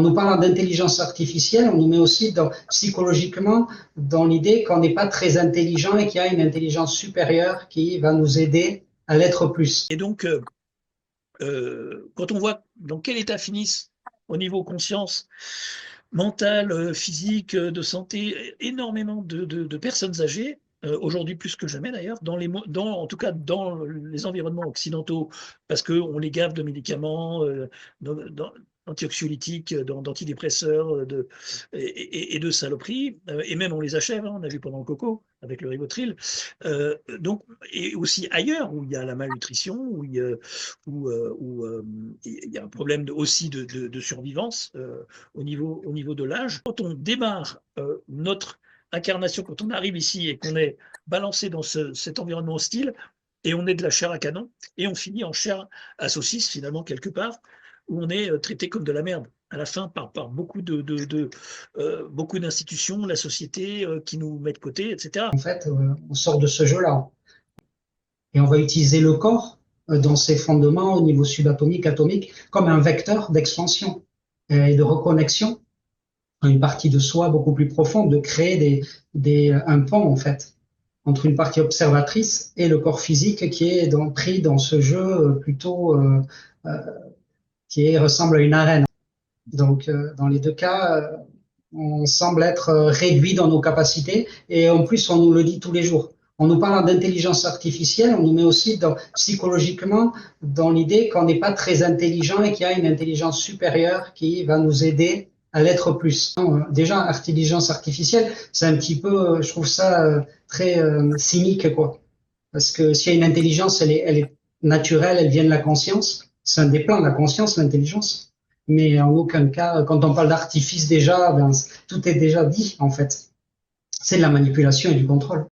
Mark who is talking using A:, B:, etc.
A: nous parle d'intelligence artificielle, on nous met aussi psychologiquement dans l'idée qu'on n'est pas très intelligent et qu'il y a une intelligence supérieure qui va nous aider à l'être plus.
B: Et donc, quand on voit dans quel état finissent au niveau conscience, mentale, physique, de santé, énormément de personnes âgées, aujourd'hui plus que jamais d'ailleurs, en tout cas dans les environnements occidentaux, parce qu'on les gave de médicaments, d'antioxylytiques, d'antidépresseurs, et de saloperies, et même on les achève, hein, on a vu pendant le coco avec le Rivotril, donc, et aussi ailleurs où il y a la malnutrition, où il y a un problème aussi de survivance au niveau de l'âge. Quand on démarre notre incarnation, quand on arrive ici et qu'on est balancé dans cet environnement hostile, et on est de la chair à canon, et on finit en chair à saucisse finalement quelque part, où on est traité comme de la merde à la fin par beaucoup beaucoup d'institutions, la société qui nous met de côté, etc.
A: En fait, on sort de ce jeu-là et on va utiliser le corps dans ses fondements au niveau subatomique, atomique, comme un vecteur d'expansion et de reconnexion à une partie de soi beaucoup plus profonde, de créer un pont en fait entre une partie observatrice et le corps physique qui est pris dans ce jeu plutôt qui ressemble à une arène. Donc, dans les deux cas, on semble être réduit dans nos capacités et en plus, on nous le dit tous les jours. On nous parle d'intelligence artificielle, on nous met aussi psychologiquement dans l'idée qu'on n'est pas très intelligent et qu'il y a une intelligence supérieure qui va nous aider à l'être plus. Déjà, intelligence artificielle, c'est un petit peu, je trouve ça très cynique, quoi. Parce que s'il y a une intelligence, elle est naturelle, elle vient de la conscience. C'est un des plans de la conscience, l'intelligence. Mais en aucun cas, quand on parle d'artifice déjà, tout est déjà dit, en fait. C'est de la manipulation et du contrôle.